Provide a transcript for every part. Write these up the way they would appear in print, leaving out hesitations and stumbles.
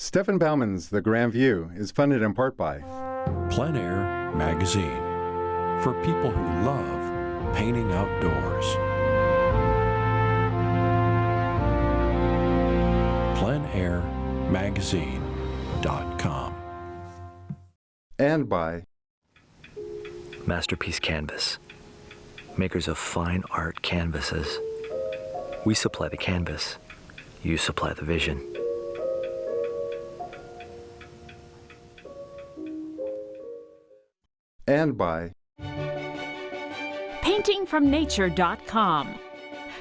Stefan Baumann's The Grand View is funded in part by Plein Air Magazine, for people who love painting outdoors. pleinairmagazine.com. and by Masterpiece Canvas, makers of fine art canvases. We supply the canvas, you supply the vision. and by paintingfromnature.com,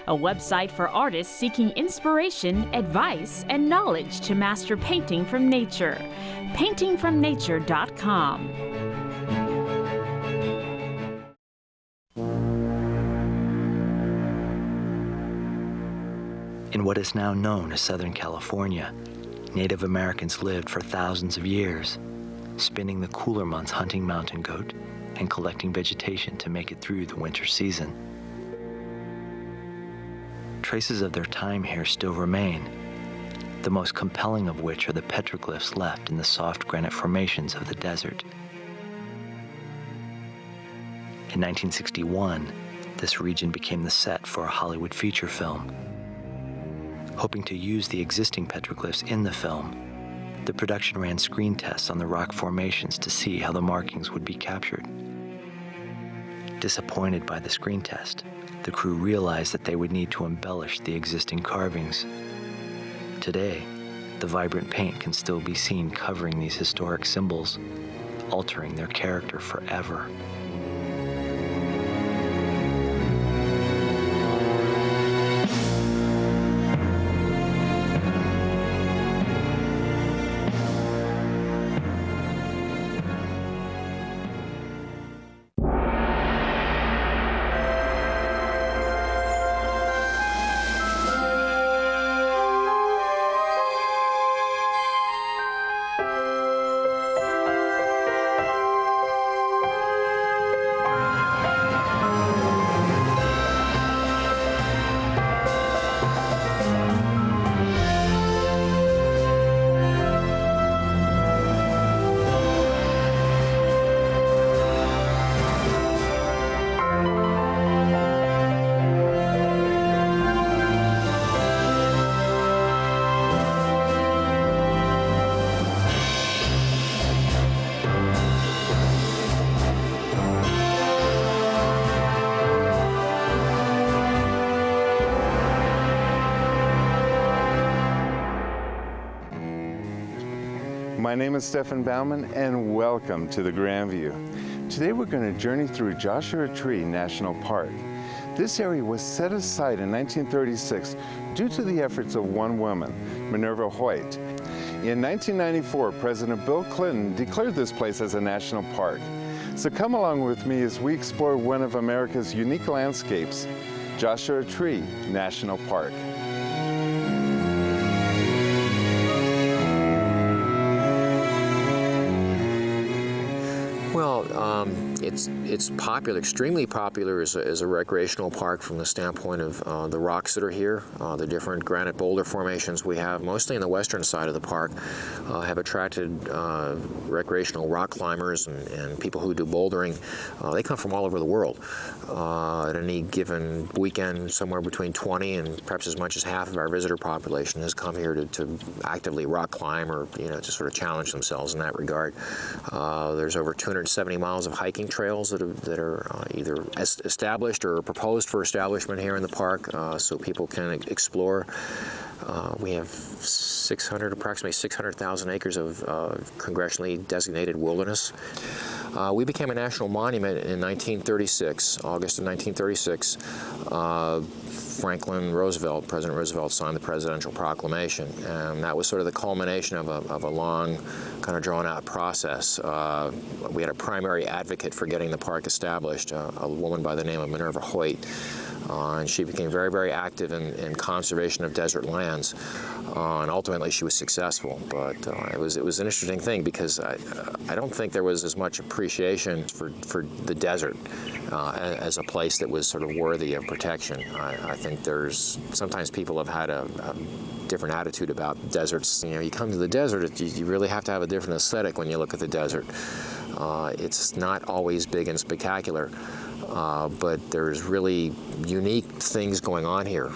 a website for artists seeking inspiration, advice, and knowledge to master painting from nature. paintingfromnature.com. In what is now known as Southern California, Native Americans lived for thousands of years, spending the cooler months hunting mountain goat and collecting vegetation to make it through the winter season. Traces of their time here still remain, the most compelling of which are the petroglyphs left in the soft granite formations of the desert. In 1961, this region became the set for a Hollywood feature film. Hoping to use the existing petroglyphs in the film, the production ran screen tests on the rock formations to see how the markings would be captured. Disappointed by the screen test, the crew realized that they would need to embellish the existing carvings. Today, the vibrant paint can still be seen covering these historic symbols, altering their character forever. My name is Stefan Baumann, and welcome to the Grand View. Today we're going to journey through Joshua Tree National Park. This area was set aside in 1936 due to the efforts of one woman, Minerva Hoyt. In 1994, President Bill Clinton declared this place as a national park. So come along with me as we explore one of America's unique landscapes, Joshua Tree National Park. Well, it's popular, extremely popular as a recreational park from the standpoint of the rocks that are here. The different granite boulder formations we have, mostly in the western side of the park, have attracted recreational rock climbers and people who do bouldering. They come from all over the world. At any given weekend, somewhere between 20 and perhaps as much as half of our visitor population has come here to actively rock climb or to sort of challenge themselves in that regard. There's over 270 miles of hiking trails that are either established or proposed for establishment here in the park, so people can explore. We have approximately 600,000 acres of congressionally designated wilderness. We became a national monument in 1936, August of 1936. President Roosevelt signed the presidential proclamation, and that was sort of the culmination of a long, kind of drawn-out process. We had a primary advocate for getting the park established, a woman by the name of Minerva Hoyt. And she became very, very active in conservation of desert lands. and ultimately she was successful. But it was an interesting thing because I don't think there was as much appreciation for the desert as a place that was sort of worthy of protection. I think sometimes people have had a different attitude about deserts. You know, you come to the desert, you really have to have a different aesthetic when you look at the desert. It's not always big and spectacular, but there's really unique things going on here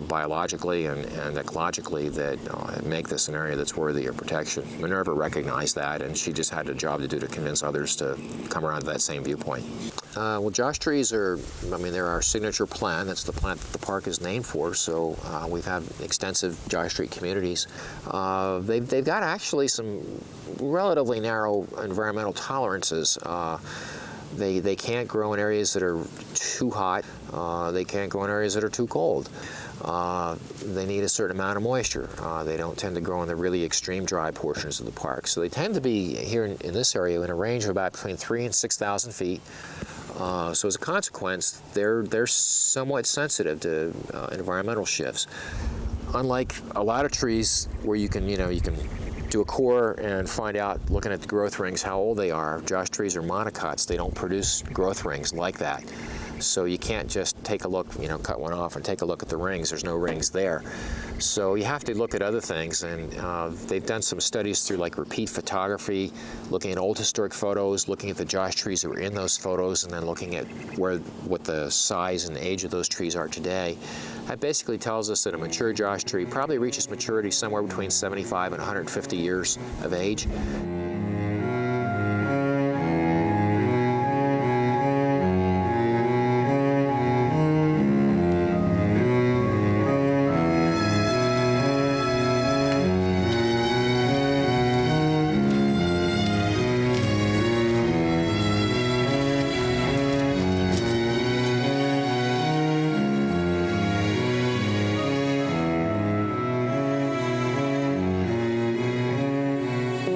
biologically and ecologically that make this an area that's worthy of protection. Minerva recognized that, and she just had a job to do to convince others to come around to that same viewpoint. Well, josh trees they're our signature plant. That's the plant that the park is named for, so we've had extensive josh tree communities. They've got actually some relatively narrow environmental tolerances. They can't grow in areas that are too hot. They can't grow in areas that are too cold. They need a certain amount of moisture. They don't tend to grow in the really extreme dry portions of the park. So they tend to be here in this area in a range of about between 3,000 and 6,000 feet. So as a consequence, they're somewhat sensitive to environmental shifts. Unlike a lot of trees where you can do a core and find out, looking at the growth rings, how old they are. Josh trees are monocots. They don't produce growth rings like that. So you can't just take a look, cut one off and take a look at the rings. There's no rings there. So you have to look at other things, and they've done some studies through like repeat photography, looking at old historic photos, looking at the josh trees that were in those photos, and then looking at what the size and age of those trees are today. That basically tells us that a mature josh tree probably reaches maturity somewhere between 75 and 150 years of age.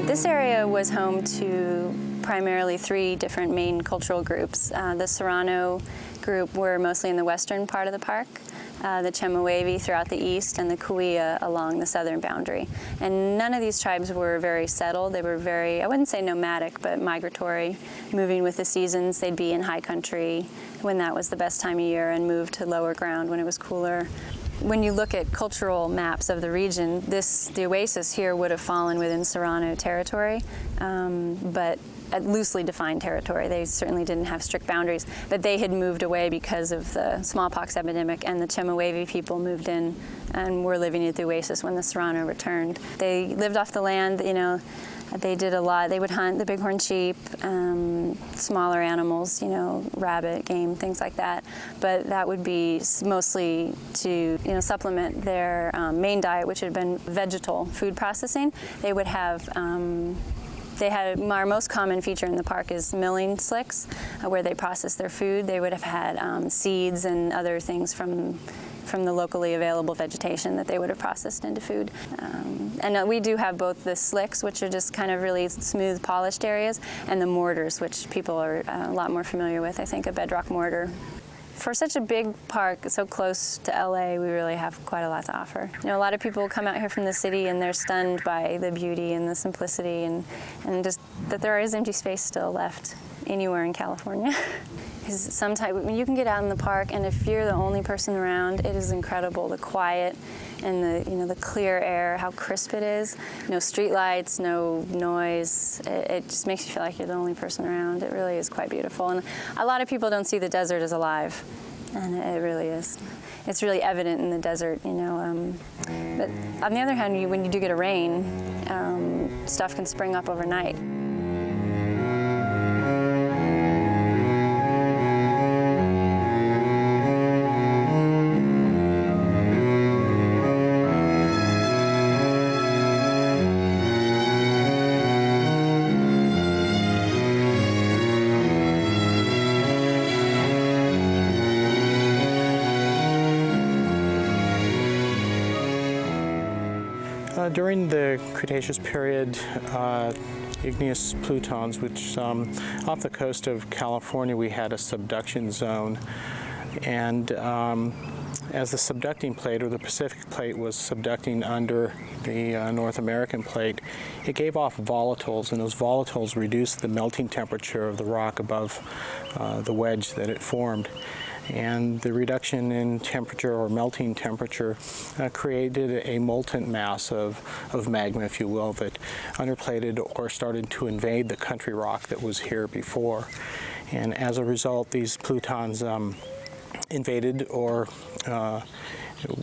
This area was home to primarily 3 different main cultural groups. The Serrano group were mostly in the western part of the park, the Chemehuevi throughout the east, and the Kuya along the southern boundary. And none of these tribes were very settled. They were very, I wouldn't say nomadic, but migratory, moving with the seasons. They'd be in high country when that was the best time of year and move to lower ground when it was cooler. When you look at cultural maps of the region, the oasis here would have fallen within Serrano territory, but a loosely defined territory. They certainly didn't have strict boundaries, but they had moved away because of the smallpox epidemic, and the Chemehuevi people moved in and were living at the oasis when the Serrano returned. They lived off the land, they did a lot. They would hunt the bighorn sheep, smaller animals, rabbit, game, things like that. But that would be mostly to, supplement their main diet, which had been vegetal food processing. They would have our most common feature in the park is milling slicks, where they process their food. They would have had seeds and other things from the locally available vegetation that they would have processed into food. And we do have both the slicks, which are just kind of really smooth, polished areas, and the mortars, which people are a lot more familiar with, I think, a bedrock mortar. For such a big park, so close to LA, we really have quite a lot to offer. A lot of people come out here from the city and they're stunned by the beauty and the simplicity and just that there is empty space still left anywhere in California. When you can get out in the park, and if you're the only person around, it is incredible, the quiet and the clear air, how crisp it is. No street lights, no noise. It just makes you feel like you're the only person around. It really is quite beautiful. And a lot of people don't see the desert as alive, and it really is. It's really evident in the desert, But on the other hand, when you do get a rain, stuff can spring up overnight. During the Cretaceous period, igneous plutons, which off the coast of California we had a subduction zone, and as the subducting plate, or the Pacific plate, was subducting under the North American plate, it gave off volatiles, and those volatiles reduced the melting temperature of the rock above the wedge that it formed. And the reduction in temperature, or melting temperature, created a molten mass of magma, if you will, that underplated or started to invade the country rock that was here before. And as a result, these plutons invaded or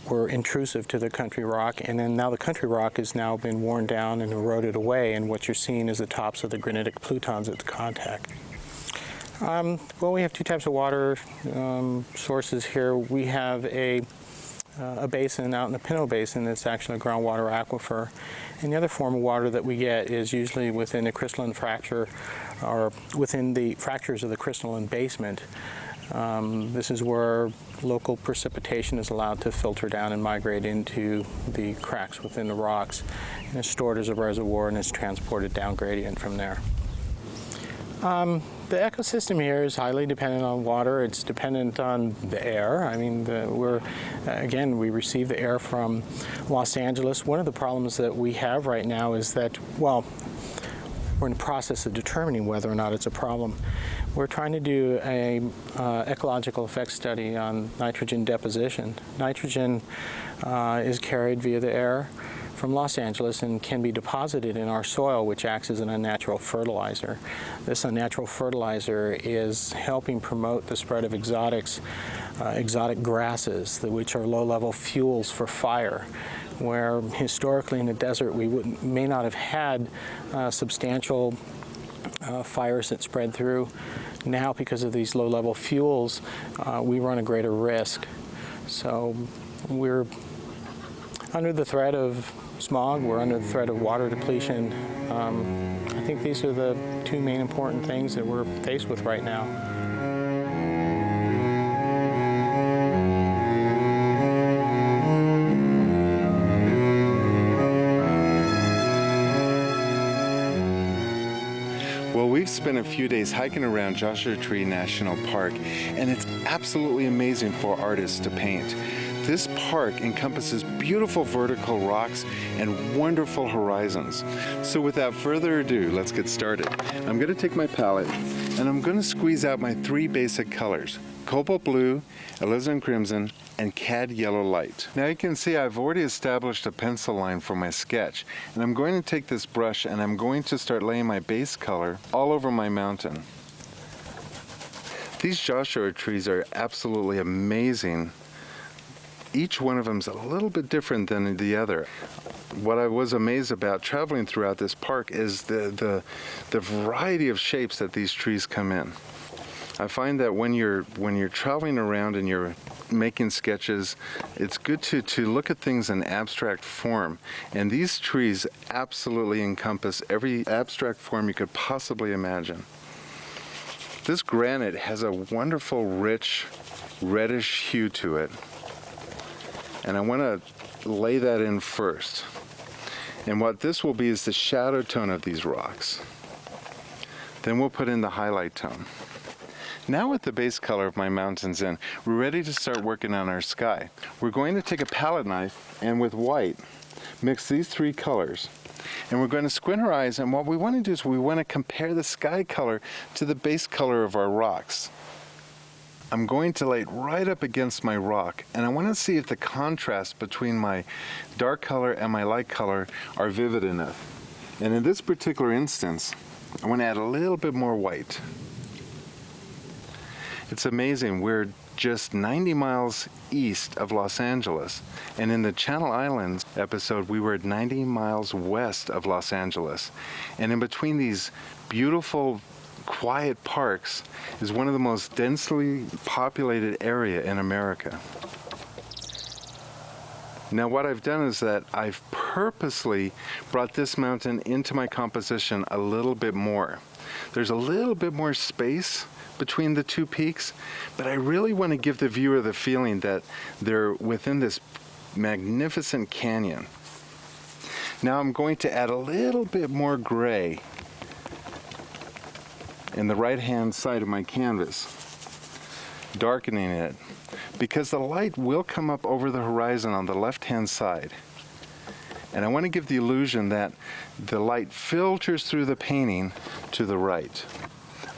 were intrusive to the country rock, and then now the country rock has now been worn down and eroded away, and what you're seeing is the tops of the granitic plutons at the contact. Well, we have two types of water sources here. We have a basin out in the Pinot Basin that's actually a groundwater aquifer, and the other form of water that we get is usually within a crystalline fracture, or within the fractures of the crystalline basement. This is where local precipitation is allowed to filter down and migrate into the cracks within the rocks, and is stored as a reservoir and is transported down gradient from there. The ecosystem here is highly dependent on water. It's dependent on the air. I mean, we receive the air from Los Angeles. One of the problems that we have right now is that, well, we're in the process of determining whether or not it's a problem. We're trying to do a ecological effect study on nitrogen deposition. Nitrogen is carried via the air from Los Angeles and can be deposited in our soil, which acts as an unnatural fertilizer. This unnatural fertilizer is helping promote the spread of exotic grasses, which are low-level fuels for fire, where historically in the desert we may not have had substantial fires that spread through. Now, because of these low-level fuels, we run a greater risk. So we're under the threat of smog, we're under the threat of water depletion. I think these are the two main important things that we're faced with right now. Well, we've spent a few days hiking around Joshua Tree National Park, and it's absolutely amazing for artists to paint. This park encompasses beautiful vertical rocks and wonderful horizons. So without further ado, let's get started. I'm going to take my palette and I'm going to squeeze out my three basic colors: cobalt blue, alizarin crimson, and cad yellow light. Now you can see I've already established a pencil line for my sketch, and I'm going to take this brush and I'm going to start laying my base color all over my mountain. These Joshua trees are absolutely amazing. Each one of them is a little bit different than the other. What I was amazed about traveling throughout this park is the variety of shapes that these trees come in. I find that when you're traveling around and you're making sketches, it's good to look at things in abstract form. And these trees absolutely encompass every abstract form you could possibly imagine. This granite has a wonderful, rich, reddish hue to it. And I want to lay that in first. And what this will be is the shadow tone of these rocks. Then we'll put in the highlight tone. Now with the base color of my mountains in, we're ready to start working on our sky. We're going to take a palette knife and with white, mix these three colors. And we're going to squint our eyes, and what we want to do is we want to compare the sky color to the base color of our rocks. I'm going to lay it right up against my rock, and I want to see if the contrast between my dark color and my light color are vivid enough. And in this particular instance, I want to add a little bit more white. It's amazing, we're just 90 miles east of Los Angeles, and in the Channel Islands episode, we were at 90 miles west of Los Angeles. And in between these beautiful quiet parks is one of the most densely populated area in America. Now what I've done is that I've purposely brought this mountain into my composition a little bit more. There's a little bit more space between the two peaks, but I really want to give the viewer the feeling that they're within this magnificent canyon. Now I'm going to add a little bit more gray in the right-hand side of my canvas. darkening it, because the light will come up over the horizon on the left-hand side. And I want to give the illusion that the light filters through the painting to the right.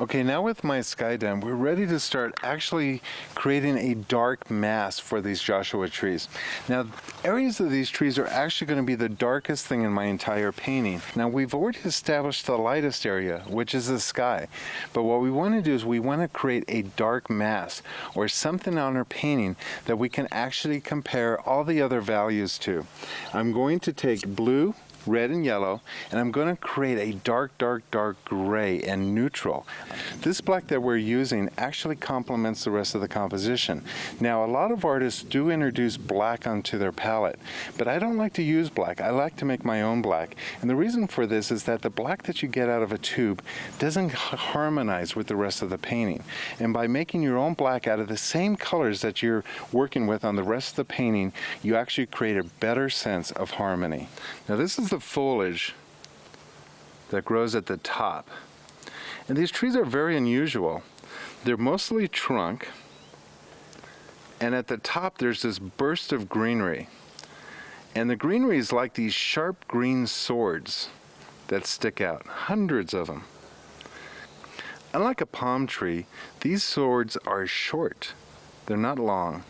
Okay, now with my sky done, we're ready to start actually creating a dark mass for these Joshua trees. Now, areas of these trees are actually going to be the darkest thing in my entire painting. Now, we've already established the lightest area, which is the sky. But what we want to do is we want to create a dark mass, or something on our painting that we can actually compare all the other values to. I'm going to take blue, red and yellow, and I'm going to create a dark, dark, dark gray and neutral. This black that we're using actually complements the rest of the composition. Now, a lot of artists do introduce black onto their palette, but I don't like to use black. I like to make my own black. And the reason for this is that the black that you get out of a tube doesn't harmonize with the rest of the painting. And by making your own black out of the same colors that you're working with on the rest of the painting, you actually create a better sense of harmony. Now, this is the foliage that grows at the top. And these trees are very unusual. They're mostly trunk, and at the top there's this burst of greenery. And the greenery is like these sharp green swords that stick out, hundreds of them. Unlike a palm tree, these swords are short. They're not long.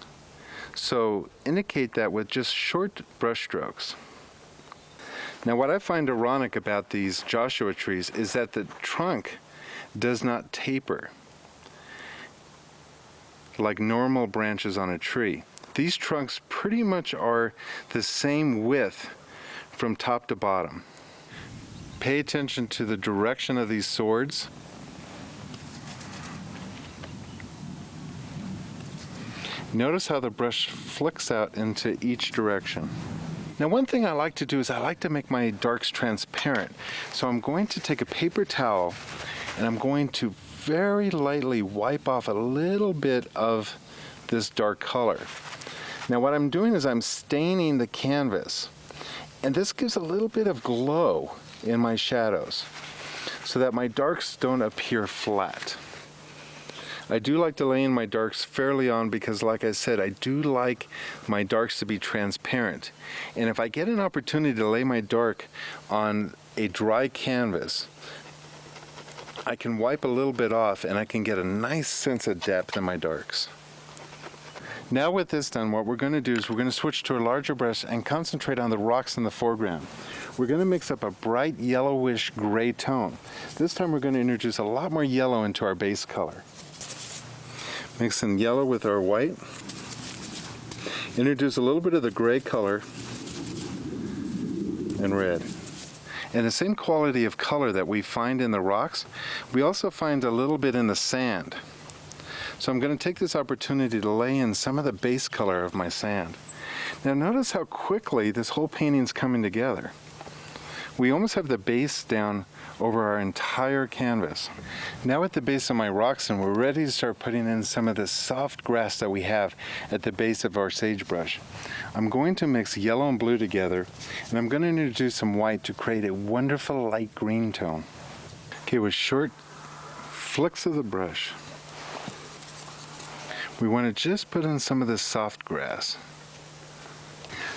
So indicate that with just short brush strokes. Now, what I find ironic about these Joshua trees is that the trunk does not taper like normal branches on a tree. These trunks pretty much are the same width from top to bottom. Pay attention to the direction of these swords. Notice how the brush flicks out into each direction. Now, one thing I like to do is I like to make my darks transparent. So I'm going to take a paper towel and I'm going to very lightly wipe off a little bit of this dark color. Now, what I'm doing is I'm staining the canvas, and this gives a little bit of glow in my shadows so that my darks don't appear flat. I do like to lay in my darks fairly on because, like I said, I do like my darks to be transparent. And if I get an opportunity to lay my dark on a dry canvas, I can wipe a little bit off and I can get a nice sense of depth in my darks. Now with this done, what we're going to do is we're going to switch to a larger brush and concentrate on the rocks in the foreground. We're going to mix up a bright yellowish gray tone. This time we're going to introduce a lot more yellow into our base color. Mix in yellow with our white. Introduce a little bit of the gray color and red. And the same quality of color that we find in the rocks, we also find a little bit in the sand. So I'm going to take this opportunity to lay in some of the base color of my sand. Now notice how quickly this whole painting's coming together. We almost have the base down over our entire canvas. Now at the base of my rocks, and we're ready to start putting in some of the soft grass that we have at the base of our sagebrush. I'm going to mix yellow and blue together, and I'm going to introduce some white to create a wonderful light green tone. Okay, with short flicks of the brush, we want to just put in some of this soft grass.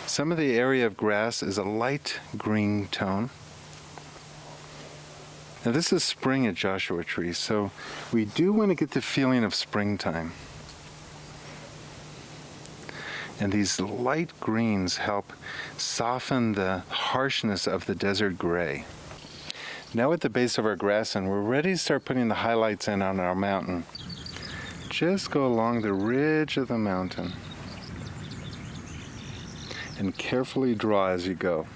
Some of the area of grass is a light green tone. Now this is spring at Joshua Tree, so we do want to get the feeling of springtime. And these light greens help soften the harshness of the desert gray. Now at the base of our grass, and we're ready to start putting the highlights in on our mountain. Just go along the ridge of the mountain and carefully draw as you go.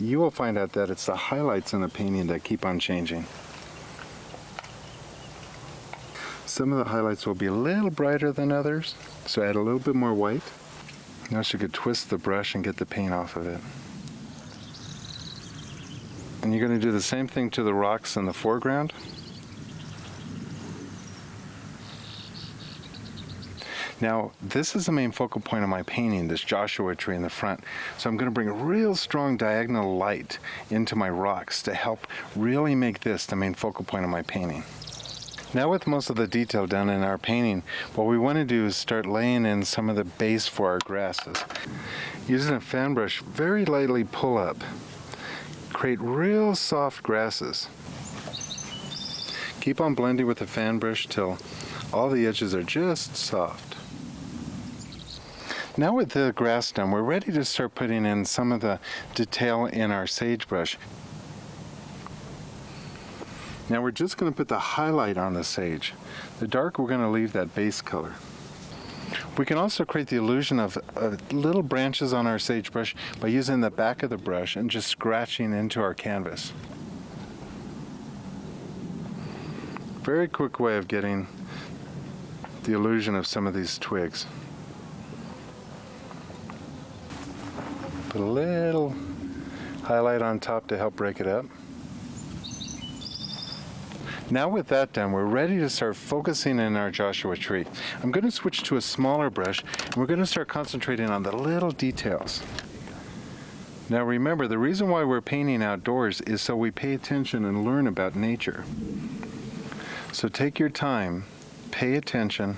You will find out that it's the highlights in the painting that keep on changing. Some of the highlights will be a little brighter than others, so add a little bit more white. Now you could twist the brush and get the paint off of it. And you're going to do the same thing to the rocks in the foreground. Now, this is the main focal point of my painting, this Joshua tree in the front. So I'm going to bring a real strong diagonal light into my rocks to help really make this the main focal point of my painting. Now with most of the detail done in our painting, what we want to do is start laying in some of the base for our grasses. Using a fan brush, very lightly pull up. Create real soft grasses. Keep on blending with the fan brush till all the edges are just soft. Now with the grass done, we're ready to start putting in some of the detail in our sagebrush. Now we're just going to put the highlight on the sage. The dark, we're going to leave that base color. We can also create the illusion of little branches on our sagebrush by using the back of the brush and just scratching into our canvas. Very quick way of getting the illusion of some of these twigs. Put a little highlight on top to help break it up. Now with that done, we're ready to start focusing in our Joshua tree. I'm going to switch to a smaller brush, and we're going to start concentrating on the little details. Now remember, the reason why we're painting outdoors is so we pay attention and learn about nature. So take your time, pay attention,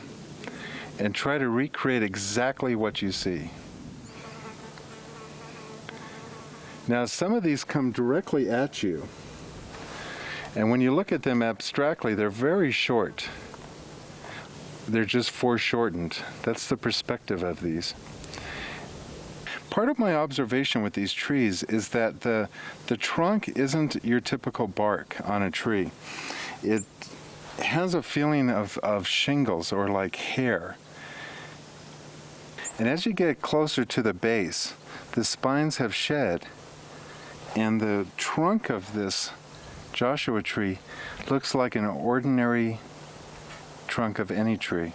and try to recreate exactly what you see. Now some of these come directly at you, and when you look at them abstractly, they're very short. They're just foreshortened. That's the perspective of these. Part of my observation with these trees is that the trunk isn't your typical bark on a tree. It has a feeling of shingles or like hair. And as you get closer to the base, the spines have shed, and the trunk of this Joshua tree looks like an ordinary trunk of any tree.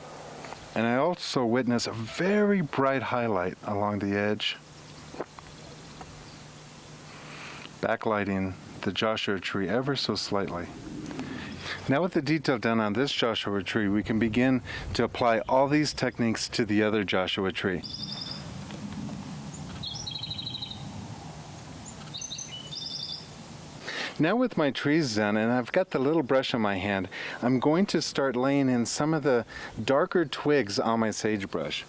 And I also witness a very bright highlight along the edge, backlighting the Joshua tree ever so slightly. Now with the detail done on this Joshua tree, we can begin to apply all these techniques to the other Joshua tree. Now with my trees done, and I've got the little brush in my hand, I'm going to start laying in some of the darker twigs on my sagebrush.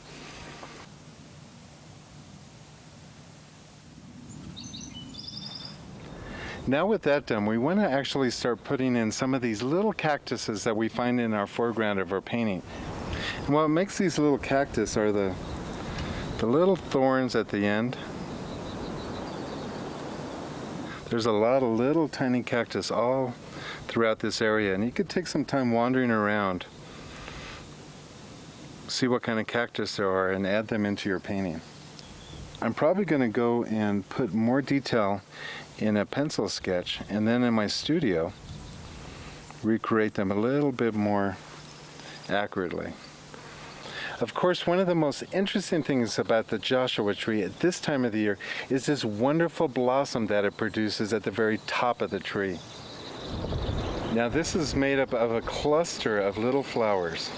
Now with that done, we want to actually start putting in some of these little cactuses that we find in our foreground of our painting. And what makes these little cactus are the little thorns at the end. There's a lot of little tiny cactus all throughout this area, and you could take some time wandering around, see what kind of cactus there are, and add them into your painting. I'm probably going to go and put more detail in a pencil sketch, and then in my studio recreate them a little bit more accurately. Of course, one of the most interesting things about the Joshua tree at this time of the year is this wonderful blossom that it produces at the very top of the tree. Now this is made up of a cluster of little flowers,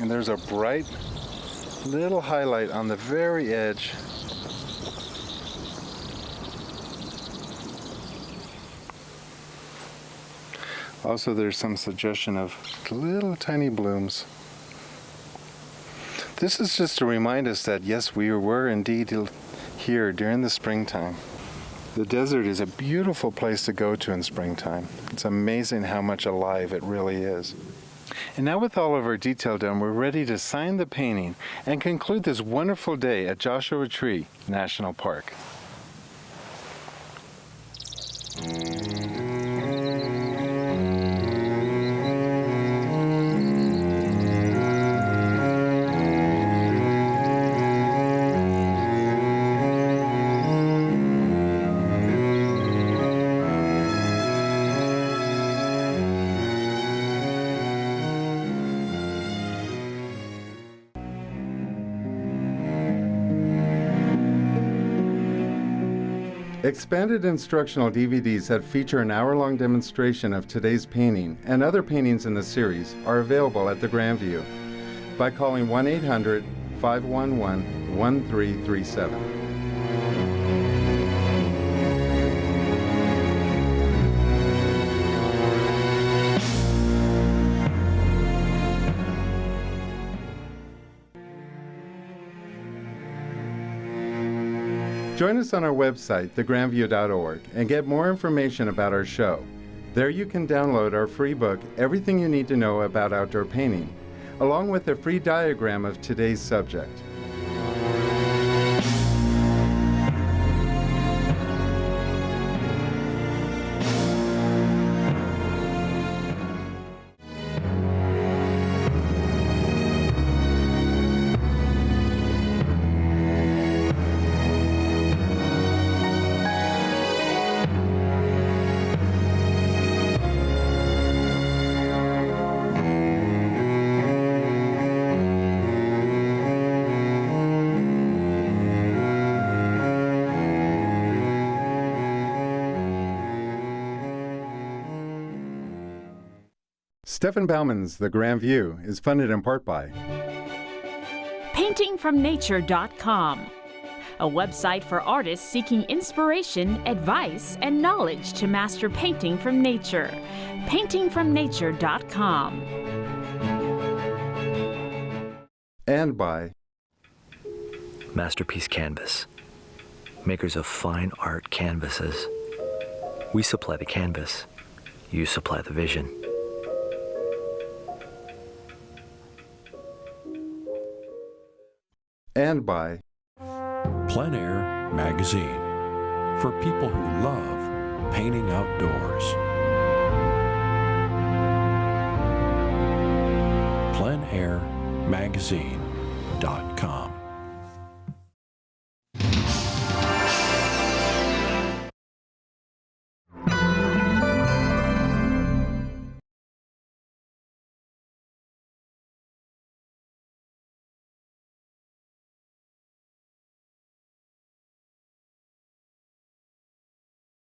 and there's a bright little highlight on the very edge. Also, there's some suggestion of little tiny blooms. This is just to remind us that yes, we were indeed here during the springtime. The desert is a beautiful place to go to in springtime. It's amazing how much alive it really is. And now with all of our detail done, we're ready to sign the painting and conclude this wonderful day at Joshua Tree National Park. Expanded instructional DVDs that feature an hour-long demonstration of today's painting and other paintings in the series are available at the Grandview. by calling 1-800-511-1337. Join us on our website, thegrandview.org, and get more information about our show. There you can download our free book, Everything You Need to Know About Outdoor Painting, along with a free diagram of today's subject. Stefan Baumann's The Grand View is funded in part by paintingfromnature.com, a website for artists seeking inspiration, advice, and knowledge to master painting from nature. paintingfromnature.com. and by Masterpiece Canvas, makers of fine art canvases. We supply the canvas, you supply the vision. and by Plein Air Magazine, for people who love painting outdoors. pleinairmagazine.com